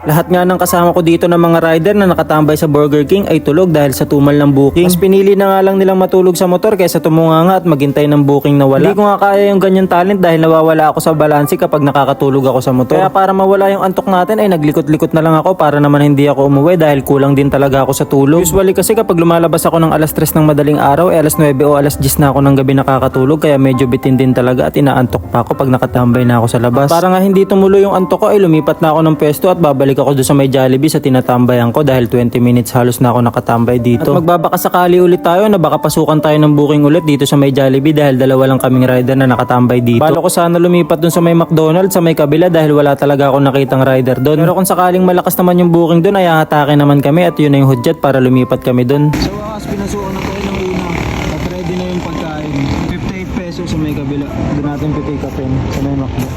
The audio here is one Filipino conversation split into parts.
Lahat nga ng kasama ko dito ng mga rider na nakatambay sa Burger King ay tulog dahil sa tumal ng booking. Mas pinili na nga lang nilang matulog sa motor kaysa tumunganga at maghintay ng booking na wala. Hindi ko nga kaya yung ganyan talent dahil nawawala ako sa balanse kapag nakakatulog ako sa motor. Kaya para mawala yung antok natin ay naglikot-likot na lang ako para naman hindi ako umuwi dahil kulang din talaga ako sa tulog. Usually kasi kapag lumalabas ako ng alas 3 ng madaling araw alas 9 o alas 10 na ako ng gabi nakakatulog kaya medyo bitin din talaga at inaantok pa ako pag nakatambay na ako sa labas. Para nga hindi tumuloy yung antok ko ay lumipat na ako ng pwesto at babalik ako doon sa may Jollibee sa tinatambayan ko dahil 20 minutes halos na ako nakatambay dito. At magbabaka sakali ulit tayo na baka pasukan tayo ng booking ulit dito sa may Jollibee dahil dalawa lang kaming rider na nakatambay dito. Balo ko sana lumipat doon sa may McDonald's sa may kabila dahil wala talaga ako nakitang rider doon. Pero kung sakaling malakas naman yung booking doon ay hahatakin naman kami at yun na yung hudyat para lumipat kami doon. So wakas pinasukan na tayo ng una at ready na yung pagkain. 58 pesos sa may kabila. Doon natin pipick upin sa may McDo.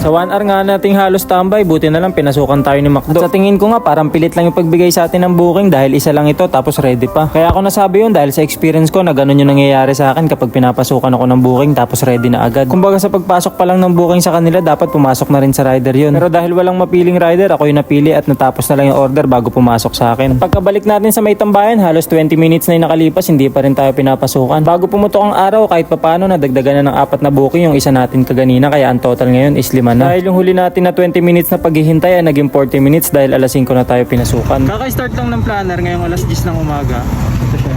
Sa 1 hour nga nating halos tambay, buti na lang pinasukan tayo ni McDo. At sa tingin ko nga parang pilit lang yung pagbigay sa atin ng booking dahil isa lang ito tapos ready pa. Kaya ako nasabi yun dahil sa experience ko na ganun yung nangyayari sa akin kapag pinapasukan ako ng booking tapos ready na agad. Kumbaga sa pagpasok pa lang ng booking sa kanila dapat pumasok na rin sa rider yun. Pero dahil walang mapiling rider, ako yung napili at natapos na lang yung order bago pumasok sa akin. At pagkabalik natin sa may tambayan, halos 20 minutes na yung nakalipas, hindi pa rin tayo pinapasukan. Bago pumutok ang araw, kahit papano nadagdagan na ng 4 na booking yung isa natin kaganina kaya ang total ngayon is 5 na. Dahil yung huli natin na 20 minutes na paghihintay ay naging 40 minutes dahil alas 5 na tayo pinasukan. Kaka-start lang ng planner ngayong alas 10 ng umaga. Ito siya.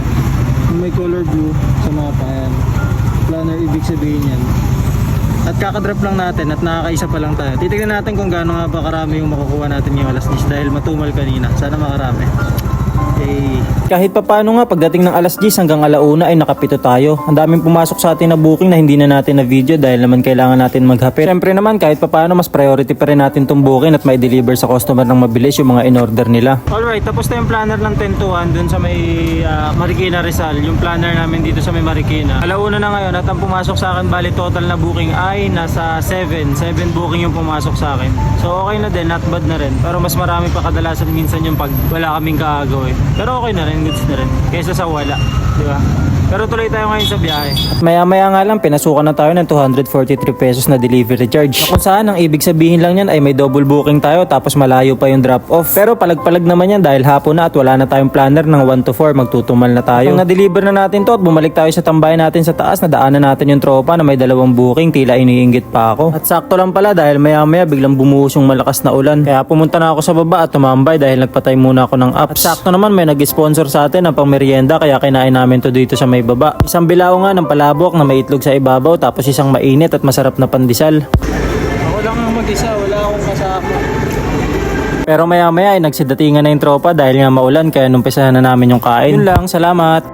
May color blue sa mapa yan. Planner ibig sabihin yan. At kakadrop lang natin at nakakaisa pa lang tayo. Titignan natin kung gaano nga ba karami yung makukuha natin ngayong alas 10 dahil matumal kanina. Sana makarami. Okay. Kahit pa paano nga pagdating ng alas 10 hanggang alauna ay nakapito tayo. Ang daming pumasok sa atin na booking na hindi na natin na video dahil naman kailangan natin maghapit. Siyempre naman kahit pa paano mas priority pa rin natin itong booking at may deliver sa customer ng mabilis yung mga in-order nila. Alright, tapos na yung planner ng 10 to 1 dun sa may Marikina Rizal. Yung planner namin dito sa may Marikina. Alauna na ngayon at ang pumasok sa akin bali total na booking ay nasa 7 booking yung pumasok sa akin. So okay na din, not bad na rin. Pero mas marami pa kadalasan minsan yung pag wala kaming kaagawin. Pero okay na rin, goods na rin. Kaysa sa wala, di ba? Pero tuloy tayo ngayon sa biyahe. At maya-maya nga lang, pinasukan na tayo ng 243 pesos na delivery charge. Kung saan, ang ibig sabihin lang yan ay may double booking tayo tapos malayo pa yung drop-off. Pero palag-palag naman yan dahil hapon na at wala na tayong planner ng 1 to 4, magtutumal na tayo. Kung na-deliver na natin to at bumalik tayo sa tambayan natin sa taas, nadaanan natin yung tropa na may 2 booking, tila iniinggit pa ako. At sakto lang pala dahil maya-maya biglang bumuhos yung malakas na ulan. Kaya pumunta na ako sa baba at tumambay dahil nagpatay muna ako ng apps. At sakto naman may nag-sponsor sa atin ng pang-merienda kaya kinain namin to dito sa may baba. Isang bilao nga ng palabok na may itlog sa ibabaw tapos isang mainit at masarap na pandesal. Ako lang ang mag-isa, wala akong kasama. Pero maya-maya ay nagsidatingan na yung tropa dahil nga maulan kaya numpisahan na namin yung kain. Yun lang, salamat.